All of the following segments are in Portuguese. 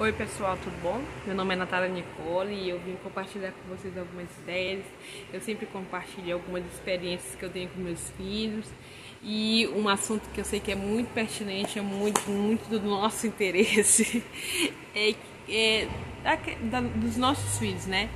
Oi pessoal, tudo bom? Meu nome é Natália Nicole e eu vim compartilhar com vocês algumas ideias. Eu sempre compartilho algumas experiências que eu tenho com meus filhos e um assunto que eu sei que é muito pertinente, é muito do nosso interesse, dos nossos filhos, né?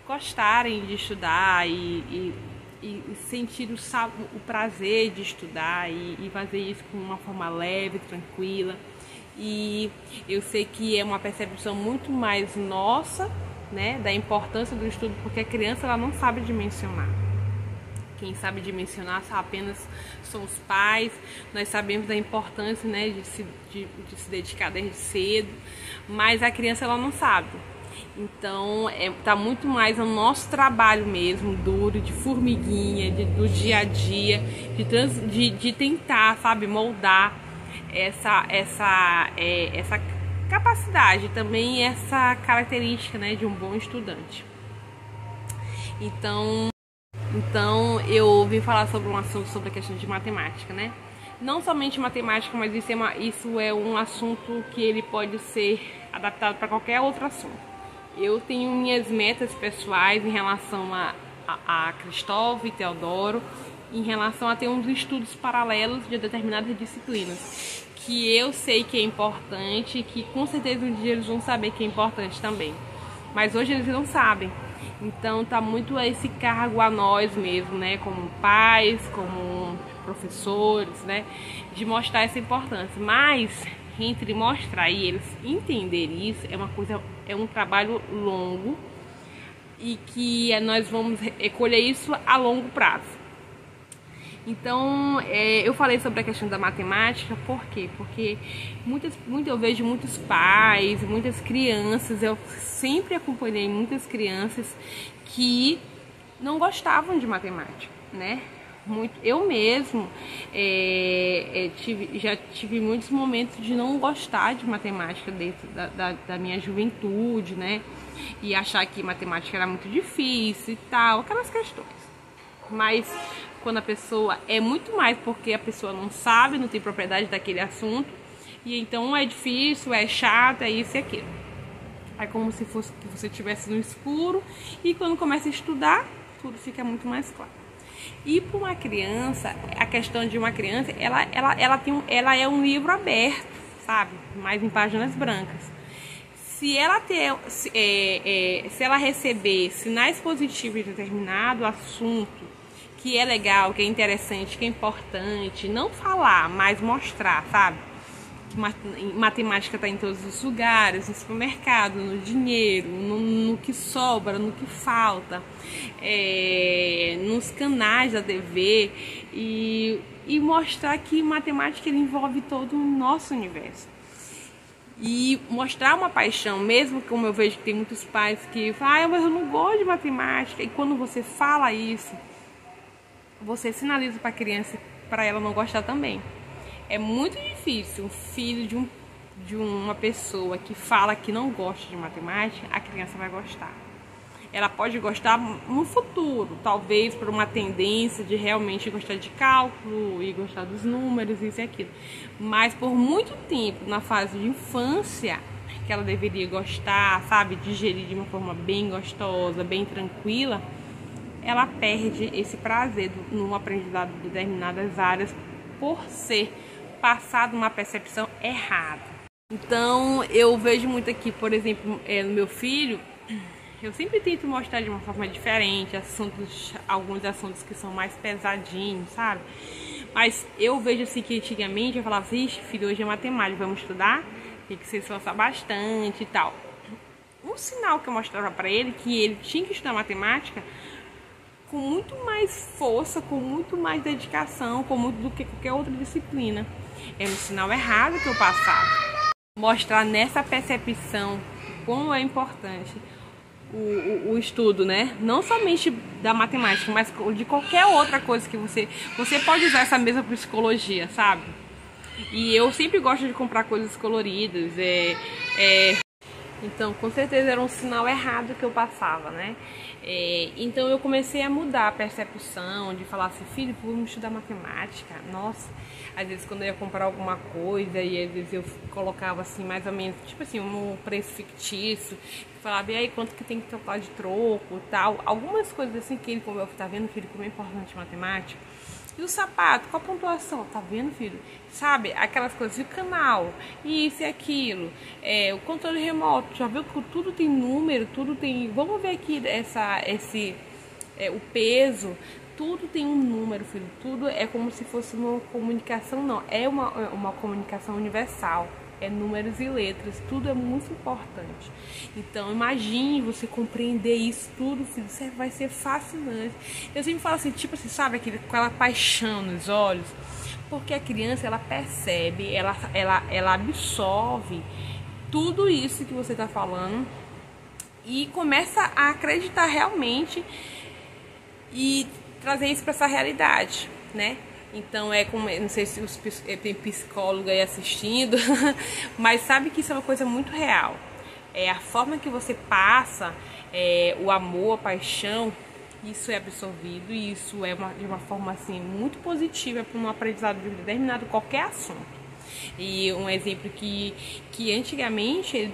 Gostarem de estudar e sentir o prazer de estudar e fazer isso com uma forma leve, tranquila. E eu sei que é uma percepção muito mais nossa, né, da importância do estudo, porque a criança ela não sabe dimensionar. Quem sabe dimensionar apenas são os pais. Nós sabemos da importância, né, de se dedicar desde cedo, mas a criança ela não sabe. Então tá muito mais no nosso trabalho mesmo, duro, de formiguinha, do dia a dia, de tentar, sabe, moldar essa capacidade, também essa característica, né, de um bom estudante. Então eu vim falar sobre um assunto sobre a questão de matemática, né? Não somente matemática, mas isso é um assunto que ele pode ser adaptado para qualquer outro assunto. Eu tenho minhas metas pessoais em relação a Cristóvão e Teodoro, em relação a ter uns estudos paralelos de determinadas disciplinas, que eu sei que é importante, que com certeza um dia eles vão saber que é importante também. Mas hoje eles não sabem. Então tá muito esse cargo a nós mesmo, né, como pais, como professores, né, de mostrar essa importância. Mas entre mostrar e eles entenderem isso é um trabalho longo e que nós vamos colher isso a longo prazo. Então, eu falei sobre a questão da matemática, por quê? Porque eu vejo muitos pais, muitas crianças, eu sempre acompanhei muitas crianças que não gostavam de matemática, né? Eu mesmo já tive muitos momentos de não gostar de matemática dentro da minha juventude, né? E achar que matemática era muito difícil e tal, aquelas questões. Mas quando a pessoa é muito mais porque a pessoa não sabe, não tem propriedade daquele assunto, e então é difícil, é chato, é isso e aquilo. É como se fosse que você estivesse no escuro e quando começa a estudar, tudo fica muito mais claro. E para uma criança, a questão de uma criança, ela é um livro aberto, sabe? Mais em páginas brancas. Se ela receber sinais positivos de determinado assunto, que é legal, que é interessante, que é importante, não falar, mas mostrar, sabe? Que matemática está em todos os lugares, no supermercado, no dinheiro, no que sobra, no que falta, nos canais da TV e mostrar que matemática ele envolve todo o nosso universo. E mostrar uma paixão, mesmo como eu vejo que tem muitos pais que falam, mas eu não gosto de matemática, e quando você fala isso, você sinaliza para a criança, para ela não gostar também. É muito difícil um filho de uma pessoa que fala que não gosta de matemática, a criança vai gostar. Ela pode gostar no futuro, talvez por uma tendência de realmente gostar de cálculo e gostar dos números, isso e aquilo. Mas por muito tempo, na fase de infância, que ela deveria gostar, sabe, digerir de uma forma bem gostosa, bem tranquila, ela perde esse prazer no aprendizado de determinadas áreas por ser passado uma percepção errada. Então, eu vejo muito aqui, por exemplo, no meu filho, eu sempre tento mostrar de uma forma diferente alguns assuntos que são mais pesadinhos, sabe? Mas eu vejo assim que antigamente eu falava, ixi, filho, hoje é matemática, vamos estudar? Tem que se esforçar bastante e tal. Um sinal que eu mostrava para ele que ele tinha que estudar matemática com muito mais força, com muito mais dedicação, do que qualquer outra disciplina. É um sinal errado que eu passava. Mostrar nessa percepção como é importante o estudo, né? Não somente da matemática, mas de qualquer outra coisa que você pode usar essa mesma psicologia, sabe? E eu sempre gosto de comprar coisas coloridas, Então, com certeza era um sinal errado que eu passava, né? Então eu comecei a mudar a percepção de falar assim, filho, vamos estudar matemática. Nossa, às vezes quando eu ia comprar alguma coisa e às vezes eu colocava assim, mais ou menos, tipo assim, um preço fictício, falava, e aí quanto que tem que trocar de troco e tal. Algumas coisas assim que ele, como eu tá vendo, filho, como é importante matemática. E o sapato, qual a pontuação? Tá vendo, filho? Sabe, aquelas coisas, e o canal, isso e aquilo, o controle remoto, já viu que tudo tem número, tudo tem... Vamos ver aqui o peso, tudo tem um número, filho, tudo é como se fosse uma comunicação, não, é uma comunicação universal. É números e letras, tudo é muito importante. Então imagine você compreender isso tudo, filho, isso vai ser fascinante. Eu sempre falo assim, tipo assim, sabe, aquela paixão nos olhos, porque a criança, ela percebe, ela absorve tudo isso que você está falando e começa a acreditar realmente e trazer isso para essa realidade, né? Então como, não sei se tem psicólogo aí assistindo, mas sabe que isso é uma coisa muito real. A forma que você passa, o amor, a paixão, isso é absorvido e isso é de uma forma assim muito positiva para um aprendizado de determinado qualquer assunto. E um exemplo que antigamente ele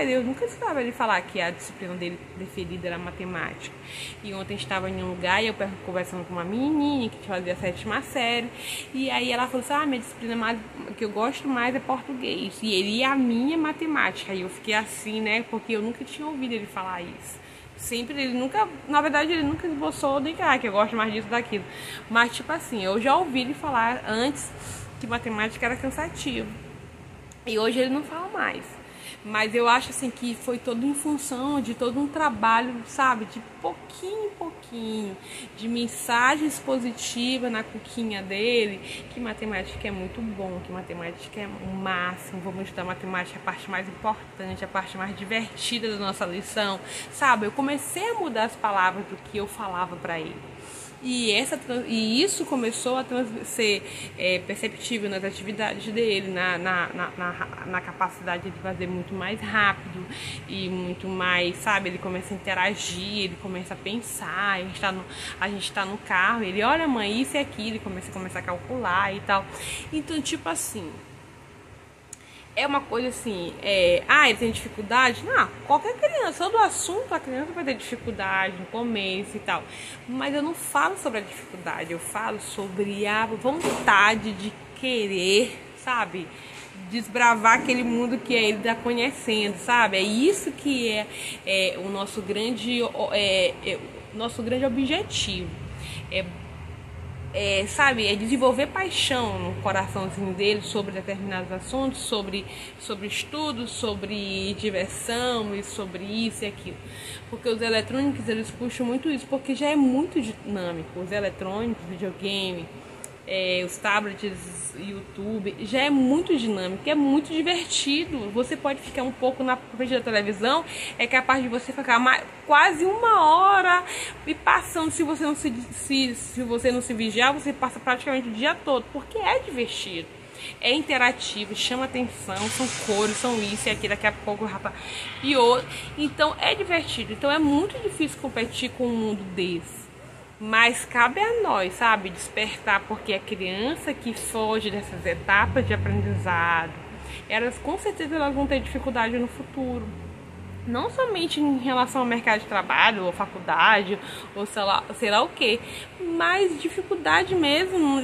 eu nunca escutava ele falar que a disciplina dele preferida era matemática. E ontem estava em um lugar e eu conversando com uma menininha que fazia a 7ª série, e aí ela falou assim, minha disciplina que eu gosto mais é português, e a minha é matemática. E eu fiquei assim, né, porque eu nunca tinha ouvido ele falar isso. Sempre, ele nunca, na verdade ele nunca esboçou de que eu gosto mais disso, daquilo. Mas tipo assim, eu já ouvi ele falar antes que matemática era cansativo. E hoje ele não fala mais. Mas eu acho assim que foi todo em função de todo um trabalho, sabe? De pouquinho em pouquinho, de mensagens positivas na cuquinha dele, que matemática é muito bom, que matemática é o máximo, vamos estudar matemática, a parte mais importante, a parte mais divertida da nossa lição, sabe? Eu comecei a mudar as palavras do que eu falava para ele. E isso começou a ser perceptível nas atividades dele, na capacidade de fazer muito mais rápido e muito mais, sabe? Ele começa a interagir, ele começa a pensar, a gente tá no carro, ele olha, mãe, isso e aquilo, ele começa a calcular e tal. Então, tipo assim, é uma coisa assim, ele tem dificuldade? Não, qualquer criança, todo assunto a criança vai ter dificuldade no começo e tal. Mas eu não falo sobre a dificuldade, eu falo sobre a vontade de querer, sabe? Desbravar aquele mundo que ele está conhecendo, sabe? É isso que é o nosso grande objetivo. Sabe, é desenvolver paixão no coraçãozinho dele sobre determinados assuntos, sobre estudos, sobre diversão e sobre isso e aquilo. Porque os eletrônicos, eles puxam muito isso, porque já é muito dinâmico. Os eletrônicos, videogame, os tablets, YouTube, já é muito dinâmico, é muito divertido. Você pode ficar um pouco na frente da televisão, é capaz de você ficar quase 1 hora e passando. Se você não se vigiar, você passa praticamente o dia todo, porque é divertido, é interativo, chama atenção, são cores, são isso e aquilo, daqui a pouco rapaz e outro. Então é divertido. Então é muito difícil competir com um mundo desse. Mas cabe a nós, sabe, despertar, porque a criança que foge dessas etapas de aprendizado, elas com certeza elas vão ter dificuldade no futuro. Não somente em relação ao mercado de trabalho, ou faculdade, ou sei lá o que, mas dificuldade mesmo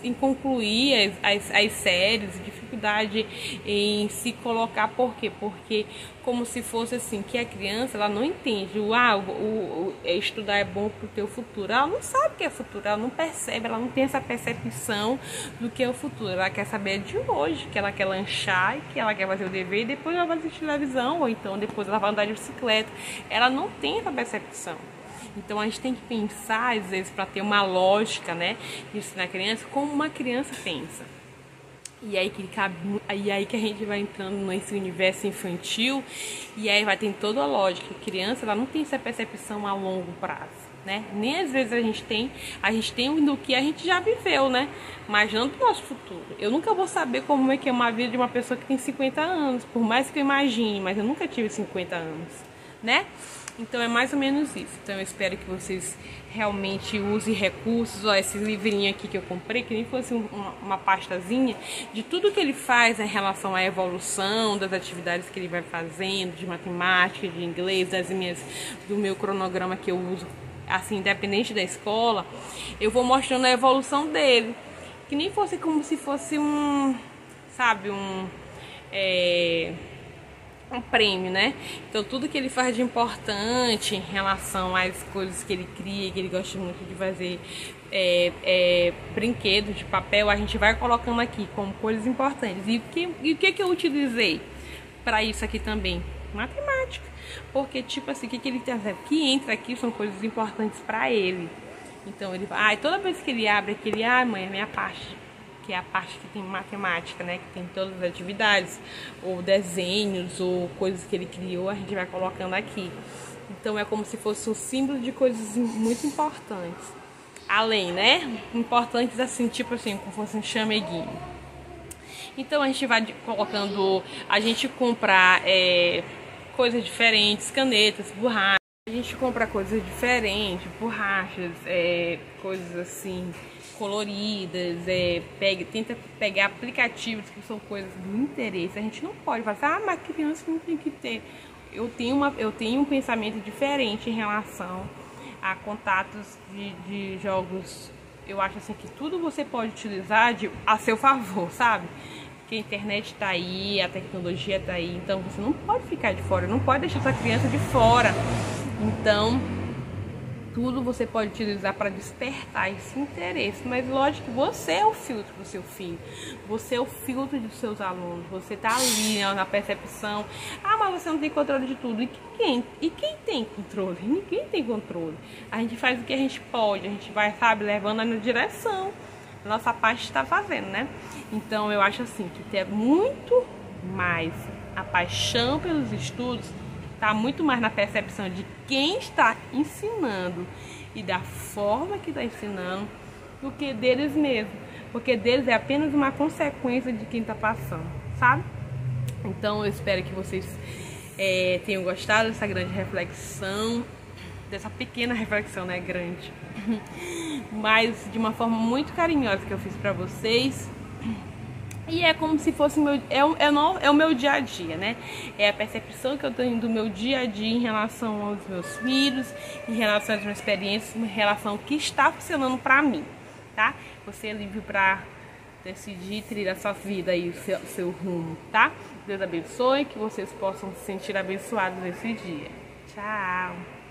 em concluir as séries, dificuldade em se colocar. Por quê? Porque como se fosse assim, que a criança, ela não entende, estudar é bom pro teu futuro. Ela não sabe o que é futuro, ela não percebe, ela não tem essa percepção do que é o futuro. Ela quer saber de hoje, que ela quer lanchar, e que ela quer fazer o dever, e depois ela vai assistir televisão, ou então depois ela vai andar de bicicleta. Ela não tem essa percepção. Então a gente tem que pensar, às vezes, para ter uma lógica, né, de ensinar a criança como uma criança pensa. E aí que a gente vai entrando nesse universo infantil, e aí vai ter toda a lógica. A criança, ela não tem essa percepção a longo prazo. né? Nem às vezes a gente tem do que a gente já viveu, né? Mas não do nosso futuro. Eu nunca vou saber como é que é uma vida de uma pessoa que tem 50 anos, por mais que eu imagine, mas eu nunca tive 50 anos, né? Então é mais ou menos isso. Então eu espero que vocês realmente usem recursos. Ó, esse livrinho aqui que eu comprei, que nem fosse uma pastazinha de tudo que ele faz em relação à evolução das atividades que ele vai fazendo, de matemática, de inglês, do meu cronograma que eu uso, assim, independente da escola. Eu vou mostrando a evolução dele, que nem fosse como se fosse um prêmio, né? Então tudo que ele faz de importante em relação às coisas que ele cria, que ele gosta muito de fazer, brinquedos de papel, a gente vai colocando aqui como coisas importantes. E o que eu utilizei para isso aqui também? Matemática. Porque tipo assim, o que ele tem que entra aqui são coisas importantes para ele. Então ele vai, toda vez que ele abre aquele, mãe, é minha parte, que é a parte que tem matemática, né? Que tem todas as atividades, ou desenhos, ou coisas que ele criou, a gente vai colocando aqui. Então é como se fosse um símbolo de coisas muito importantes. Além, né? Importantes assim, tipo assim, como se fosse um chameguinho. Então a gente vai colocando, a gente compra coisas diferentes, canetas, borrachas. A gente compra coisas diferentes, borrachas, coisas assim coloridas, tenta pegar aplicativos que são coisas do interesse. A gente não pode falar, mas criança não tem que ter. Eu tenho um pensamento diferente em relação a contatos de jogos. Eu acho assim que tudo você pode utilizar a seu favor, sabe? Porque a internet tá aí, a tecnologia tá aí, então você não pode ficar de fora, não pode deixar sua criança de fora. Então tudo você pode utilizar para despertar esse interesse, mas lógico que você é o filtro do seu filho, você é o filtro dos seus alunos, você tá ali, né, na percepção. Mas você não tem controle de tudo. E quem tem controle? Ninguém tem controle. A gente faz o que a gente pode, a gente vai, sabe, levando na direção. Nossa parte está fazendo, né? Então eu acho assim que ter muito mais a paixão pelos estudos está muito mais na percepção de quem está ensinando e da forma que está ensinando do que deles mesmos, porque deles é apenas uma consequência de quem está passando, sabe? Então eu espero que vocês tenham gostado dessa grande reflexão, dessa pequena reflexão, né, grande, mas de uma forma muito carinhosa que eu fiz para vocês. E é como se fosse o meu dia a dia, né? É a percepção que eu tenho do meu dia a dia em relação aos meus filhos, em relação às minhas experiências, em relação ao que está funcionando pra mim, tá? Você é livre pra decidir trilhar a sua vida e o seu rumo, tá? Deus abençoe, que vocês possam se sentir abençoados nesse dia. Tchau!